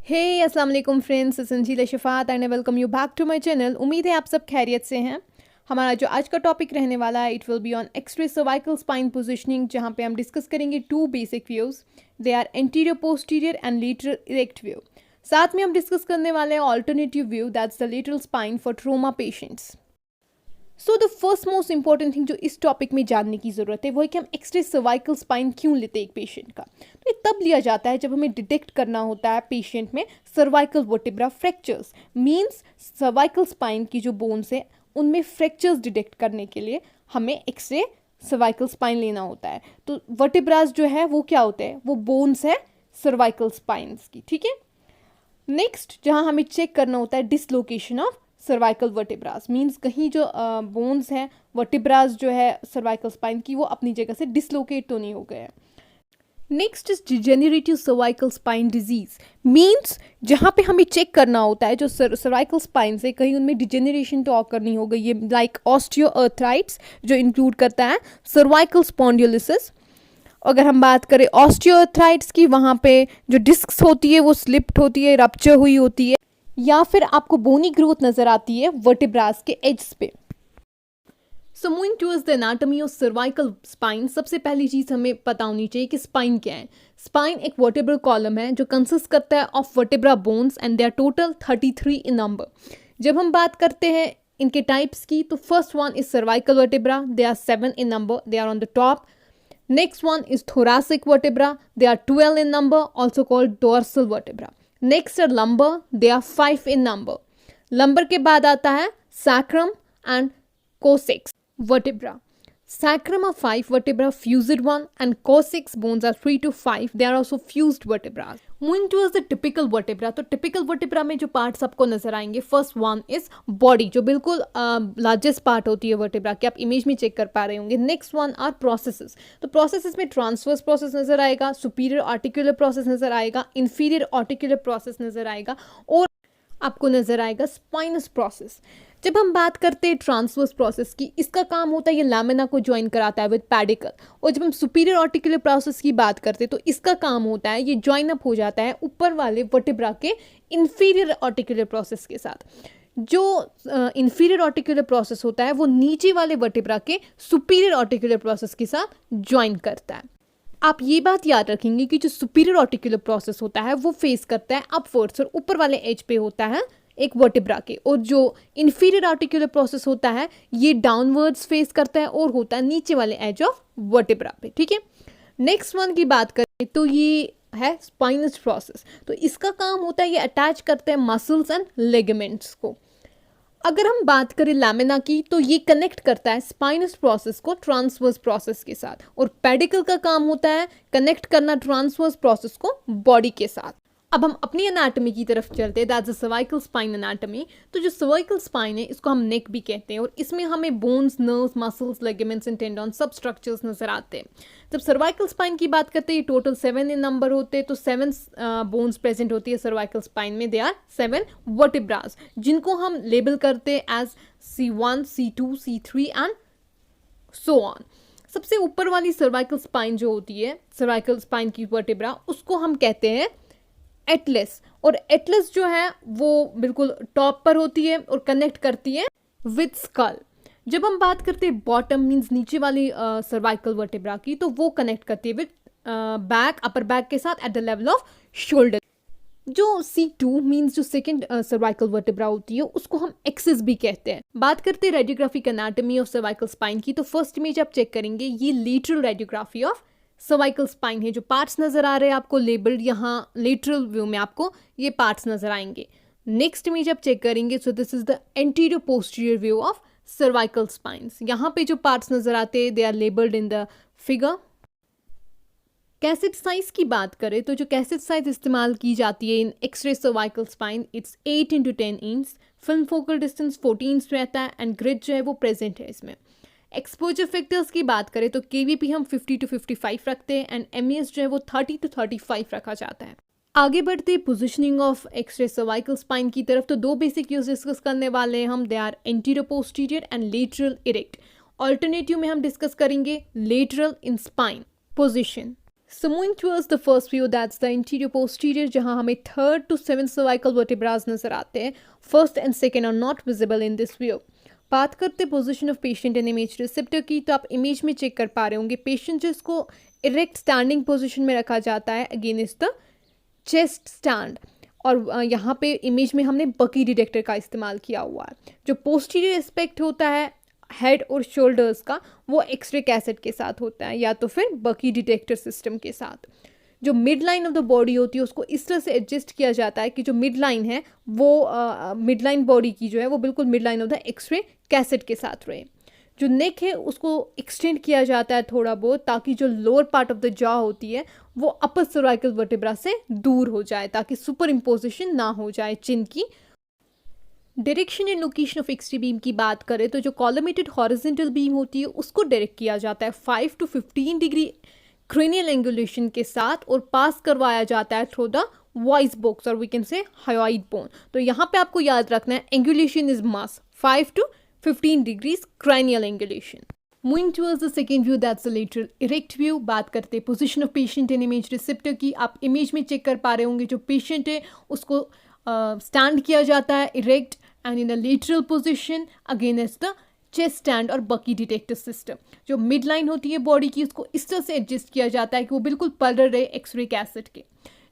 हे अस्सलाम वालेकुम friends, Sanjeela Shafat and welcome you back to my channel. उम्मीद है आप सब खैरियत से हैं। हमारा जो आज का टॉपिक रहने वाला है it will be on X-ray cervical spine positioning, जहां पे हम डिस्कस करेंगे two basic views. They are anterior posterior and lateral erect view. साथ में हम डिस्कस करने वाले हैं alternative view, that's the lateral spine for trauma patients. So the first most important thing जो इस टॉपिक में जानने की ज़रूरत है वो है कि हम एक्स-रे सर्वाइकल स्पाइन क्यों लेते हैं एक पेशेंट का। तो ये तब लिया जाता है जब हमें डिटेक्ट करना होता है पेशेंट में cervical vertebra fractures. Means cervical spine की जो बोन्स है उनमें फ्रैक्चर्स डिटेक्ट करने के लिए हमें एक्स-रे सर्वाइकल स्पाइन लेना होता है। तो वर्टिब्रास जो है वो क्या होते हैं, वो बोन्स है सर्वाइकल स्पाइन्स की, ठीक है। नेक्स्ट जहाँ हमें चेक करना होता है dislocation of cervical vertebras, means कहीं जो बोन्स हैं वर्टिब्रास जो है सर्वाइकल स्पाइन की वो अपनी जगह से डिसलोकेट तो नहीं हो गए हैं। Next is degenerative cervical spine disease, means जहाँ पे हमें चेक करना होता है जो सर्वाइकल स्पाइन से कहीं उनमें डिजेनरेशन तो ऑकर नहीं हो गई, ये लाइक ऑस्टियोआर्थराइटिस जो इंक्लूड करता है सर्वाइकल स्पॉन्डिलोसिस। अगर हम बात करें ऑस्टियोआर्थराइटिस की, वहाँ पे जो डिस्क्स होती है वो स्लिप्ड होती है, रप्चर हुई होती है, या फिर आपको बोनी ग्रोथ नजर आती है वर्टिब्रास के एड्स पे। So moving towards the anatomy of cervical spine, सबसे पहली चीज हमें पता होनी चाहिए कि स्पाइन क्या है। स्पाइन एक वर्टिब्रल कॉलम है जो कंसिस्ट करता है of vertebra bones and they are total 33 in number. जब हम बात करते हैं इनके टाइप्स की, तो first one is cervical vertebra, they are 7 in number, they are on the top. Next one is thoracic vertebra. They are 12 in number, also called dorsal vertebra. Next are lumbar. They are 5 in number. Lumbar के बाद आता है sacrum and coccyx vertebra. Sacrum are 5 vertebra, fused one, and coccyx bones are 3 to 5. They are also fused vertebra. Moving towards the typical vertebra, तो typical vertebra में जो parts आपको नजर आएंगे, first one is body, जो बिल्कुल largest part होती है vertebra की, आप image में check कर पा रहे होंगे. Next one are processes. तो processes में transverse process नजर आएगा, superior articular process नजर आएगा, inferior articular process नजर आएगा, और आपको नजर आएगा स्पाइनस प्रोसेस। जब हम बात करते हैं ट्रांसवर्स प्रोसेस की, इसका काम होता है ये लैमिना को ज्वाइन कराता है विद पेडिकल। और जब हम सुपीरियर ऑर्टिकुलर प्रोसेस की बात करते हैं तो इसका काम होता है ये ज्वाइन अप हो जाता है ऊपर वाले वर्टिब्रा के इंफीरियर ऑर्टिकुलर प्रोसेस के साथ। जो इंफीरियर ऑर्टिकुलर प्रोसेस होता है वो नीचे वाले वर्टिब्रा के सुपीरियर ऑर्टिकुलर प्रोसेस के साथ ज्वाइन करता है। आप ये बात याद रखेंगे कि जो सुपीरियर ऑर्टिकुलर प्रोसेस होता है वो फेस करता है अपवर्ड्स और ऊपर वाले एज पे होता है एक वर्टिब्रा के, और जो इन्फीरियर आर्टिकुलर प्रोसेस होता है ये डाउनवर्ड्स फेस करता है और होता है नीचे वाले एज ऑफ वर्टिब्रा पे, ठीक है। नेक्स्ट वन की बात करें तो ये है स्पाइनस प्रोसेस। तो इसका काम होता है ये अटैच करते हैं मसल्स एंड लिगामेंट्स को। अगर हम बात करें लैमिना की, तो ये कनेक्ट करता है स्पाइनस प्रोसेस को ट्रांसवर्स प्रोसेस के साथ, और पेडिकल का काम होता है कनेक्ट करना ट्रांसवर्स प्रोसेस को बॉडी के साथ। अब हम अपनी एनाटॉमी की तरफ चलते हैं, that's the cervical spine anatomy. तो जो सर्वाइकल स्पाइन है इसको हम नेक भी कहते हैं, और इसमें हमें bones, nerves, muscles, ligaments and tendon सब स्ट्रक्चर्स नजर आते हैं। जब सर्वाइकल स्पाइन की बात करते हैं ये टोटल 7 इन नंबर होते हैं, तो 7 बोन्स प्रेजेंट होती है सर्वाइकल स्पाइन में। दे आर 7 वर्टिब्रास जिनको हम लेबल करते हैं as C1, C2, C3 and so on. सबसे ऊपर वाली सर्वाइकल स्पाइन जो होती है, सर्वाइकल स्पाइन की वर्टिब्रा, उसको हम कहते हैं एटलस, और एटलस जो है वो बिल्कुल टॉप पर होती है और कनेक्ट करती है विद स्कल। जब हम बात करते हैं बॉटम मींस नीचे वाली सर्वाइकल वर्टिब्रा की, तो वो कनेक्ट करती है विद बैक, अपर बैक के साथ at the level off shoulder. जो C2 मींस जो सेकंड सर्वाइकल वर्टिब्रा होती है उसको हम एक्सिस भी कहते हैं। बात करते हैं radiographic anatomy of cervical spine की, तो फर्स्ट इमेज आप चेक करेंगे ये lateral radiography of cervical spine है। जो पार्ट्स नजर आ रहे हैं आपको लेबल्ड, यहाँ लेटरल व्यू में आपको ये पार्ट्स नजर आएंगे। नेक्स्ट इमेज आप चेक करेंगे, so this is the anterior posterior view of cervical spines. यहाँ पे जो पार्ट्स नजर आते हैं they are labelled in the figure. Cassette size की बात करें तो जो कैसेट साइज इस्तेमाल की जाती है in X-ray cervical spine, it's 8 into 10 inch. Film focal distance 14 inch रहता है एंड ग्रिड जो है वो प्रेजेंट है इसमें। एक्सपोजर फैक्टर्स की बात करें तो केवीपी हम 50 to 55 रखते हैं एंड एमईएस जो है वो 30 to 35 रखा जाता है। आगे बढ़ते positioning of X-ray cervical spine की तरफ, तो दो बेसिक यूज डिस्कस करने वाले हैं हम, they are anterior posterior and lateral erect. Alternative में हम डिस्कस करेंगे lateral in spine position. So moving towards the first view, that's the interior posterior, जहाँ हमें 3rd to 7th cervical vertebrae नजर आते हैं. First and second are not visible in this view. बात करते position of patient and image receptor की, तो आप इमेज में चेक कर पा रहे होंगे पेशेंट जो इसको इरेक्ट स्टैंडिंग पोजीशन में रखा जाता है अगेंस्ट द चेस्ट स्टैंड, और यहाँ पे इमेज में हमने बकी डिटेक्टर का इस्तेमाल किया हुआ है. जो पोस्टीरियर एस्पेक्ट होता है हेड और शोल्डर्स का, वो एक्सरे कैसेट के साथ होता है या तो फिर बकी डिटेक्टर सिस्टम के साथ. जो mid line of the body होती है उसको इस तरह से एडजस्ट किया जाता है कि जो मिड लाइन है वो मिड लाइन बॉडी की जो है वो बिल्कुल mid line of the X-ray cassette के साथ रहे. जो नेक है उसको एक्सटेंड किया जाता है थोड़ा बहुत, ताकि जो lower part of the jaw होती है वो अपर सर्वाइकल वर्टेब्रा से दूर हो जाए, ताकि सुपर इम्पोजिशन ना हो जाए चिन की. Direction and location of X-ray beam की बात करें तो जो कॉलमेटेड हॉरिजॉन्टल बीम होती है उसको डायरेक्ट किया जाता है 5 to 15 डिग्री क्रेनियल एंगुलेशन के साथ और पास करवाया जाता है थ्रू द वॉइस बॉक्स और we can say hyoid bone. तो यहाँ पे आपको याद रखना है angulation is must 5 to 15 degrees cranial angulation. Moving towards the second view, that's the lateral erect view. बात करते हैं position of patient in image receptor की. आप इमेज में चेक कर पा रहे होंगे जो पेशेंट है उसको स्टैंड किया जाता है erect and in the lateral position against the chest stand और बकी डिटेक्टर सिस्टम. जो मिड लाइन होती है बॉडी की उसको इस तरह से एडजस्ट किया जाता है कि वो बिल्कुल पैरेलल रहे एक्सरे कैसेट के.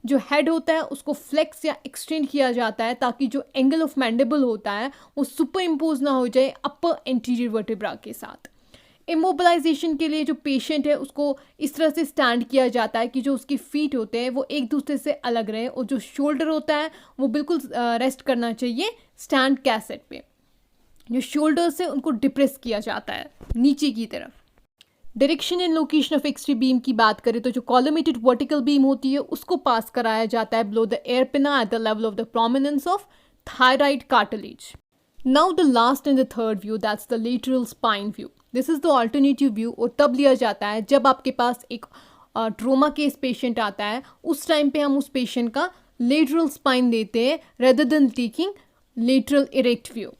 जो हेड होता है उसको फ्लेक्स या एक्सटेंड किया जाता है ताकि जो एंगल ऑफ मैंडिबल होता है वो सुपर इम्पोज ना हो जाए अपर एंटीरियर वर्टेब्रा के साथ. इमोबिलाइजेशन के लिए जो पेशेंट है उसको इस तरह से स्टैंड किया जाता है कि जो उसकी फीट होते हैं वो एक दूसरे से अलग रहे और जो शोल्डर होता है वो बिल्कुल रेस्ट करना चाहिए स्टैंड कैसेट पे. जो शोल्डर्स है उनको डिप्रेस किया जाता है नीचे की तरफ. Direction and location of X-ray beam की बात करें तो जो कॉलमेटेड वर्टिकल बीम होती है उसको पास कराया जाता है बिलो द एयर पिना at the level of the prominence of thyroid cartilage. Now the last and the third view, that's the lateral spine view. This is the alternative view और तब लिया जाता है जब आपके पास एक ट्रोमा केस पेशेंट आता है. उस टाइम पे हम उस पेशेंट का लेटरल स्पाइन देते हैं rather than taking lateral erect view.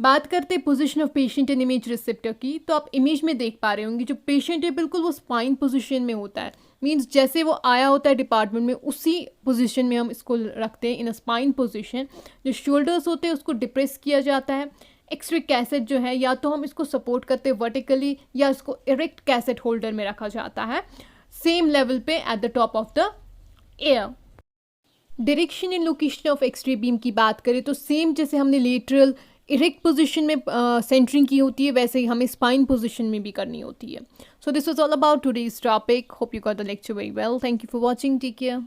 बात करते हैं position of patient in image receptor की, तो आप इमेज में देख पा रहे होंगे जो पेशेंट है बिल्कुल वो स्पाइन पोजीशन में होता है. मींस जैसे वो आया होता है डिपार्टमेंट में उसी पोजीशन में हम इसको रखते हैं इन अ स्पाइन पोजीशन. जो शोल्डर्स होते हैं उसको डिप्रेस किया जाता है. एक्सरे कैसेट जो है या तो हम इसको सपोर्ट करते हैं वर्टिकली या इसको इरेक्ट कैसेट होल्डर में रखा जाता है सेम लेवल पे at the top of the ear. Direction and location of X-ray beam की बात करें तो सेम जैसे हमने लेटरल इरेक्ट पोजीशन में सेंटरिंग की होती है वैसे ही हमें स्पाइन पोजीशन में भी करनी होती है. So this was all about today's topic. Hope you got the lecture very well. Thank you for watching. Take care.